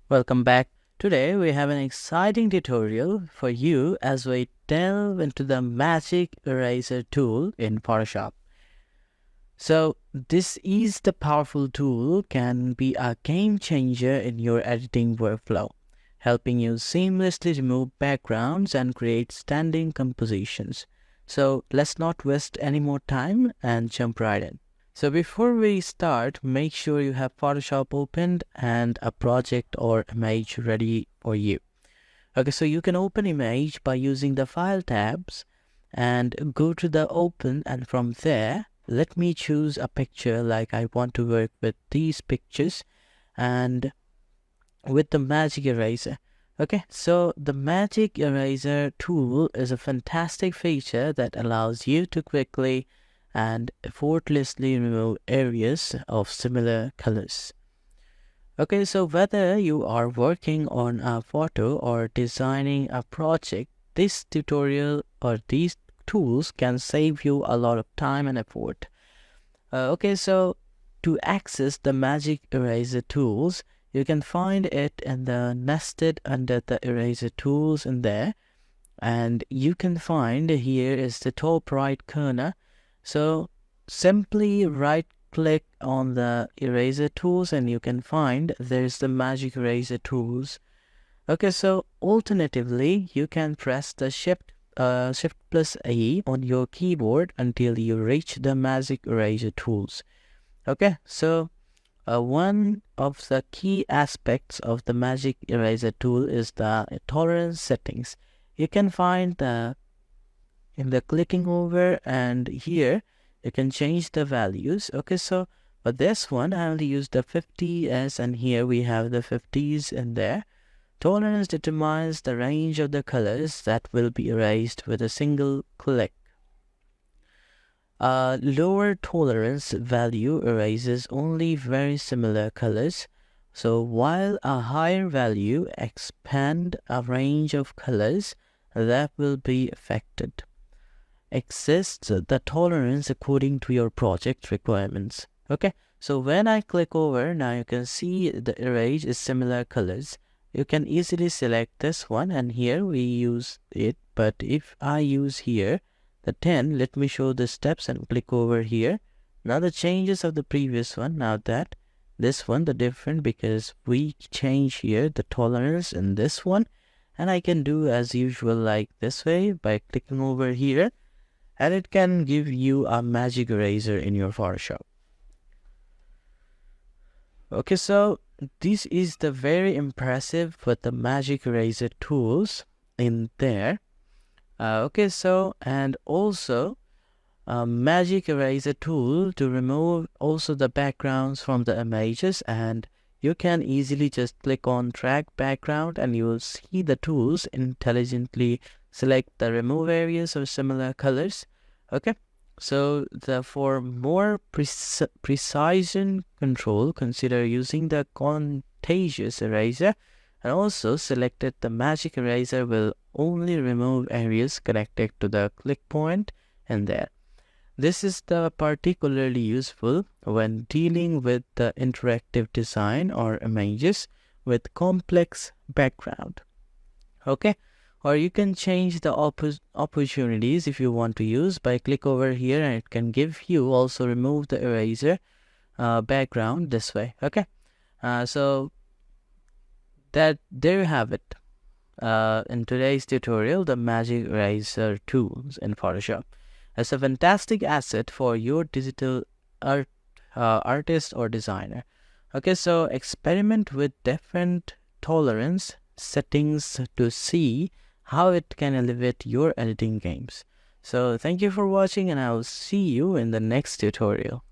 Welcome back. Today we have an exciting tutorial for you as we delve into the Magic Eraser tool in Photoshop. So this is the powerful tool can be a game changer in your editing workflow, helping you seamlessly remove backgrounds and create standing compositions. So let's not waste any more time and jump right in. So before we start, make sure you have Photoshop opened and a project or image ready for you. Okay, so you can open image by using the file tabs and go to the open, and from there, let me choose a picture. Like I want to work with these pictures and with the Magic Eraser. Okay, so the Magic Eraser tool is a fantastic feature that allows you to quickly and effortlessly remove areas of similar colors. Okay, so whether you are working on a photo or designing a project, this tutorial or these tools can save you a lot of time and effort. Okay, so to access the Magic Eraser tools, you can find it in the nested under the Eraser tools in there. And you can find here is the top right corner. So simply right click on the eraser tools and you can find there's the Magic Eraser tools. Okay, so alternatively you can press the shift plus A on your keyboard until you reach the Magic Eraser tools. Okay, so one of the key aspects of the Magic Eraser tool is the tolerance settings. You can find in the clicking over, and here you can change the values. Okay, so for this one I only use the 50s, and here we have the 50s in there. Tolerance determines the range of the colors that will be erased with a single click. Lower tolerance value erases only very similar colors. So while a higher value expand a range of colors that will be affected. Exists the tolerance according to your project requirements. Okay, so when I click over, now you can see the erase is similar colors. You can easily select this one, and here we use it. But if I use here the 10, let me show the steps and click over here. Now the changes of the previous one, now that this one the different, because we change here the tolerance in this one, and I can do as usual like this way by clicking over here, and it can give you a Magic Eraser in your Photoshop. Okay, so this is the very impressive with the Magic Eraser tools in there. Okay, so and also a Magic Eraser tool to remove also the backgrounds from the images, and you can easily just click on track background and you will see the tools intelligently select the remove areas of similar colors. Okay, so for more precision control, consider using the contagious eraser, and also selected the Magic Eraser will only remove areas connected to the click point in there. This is particularly useful when dealing with the interactive design or images with complex background. Okay, or you can change the opportunities if you want to use by click over here, and it can give you also remove the eraser background this way. Okay, so there you have it. In today's tutorial, the Magic Eraser tools in Photoshop. It's a fantastic asset for your digital artist or designer. Okay, so experiment with different tolerance settings to see how it can elevate your editing games. So thank you for watching, and I will see you in the next tutorial.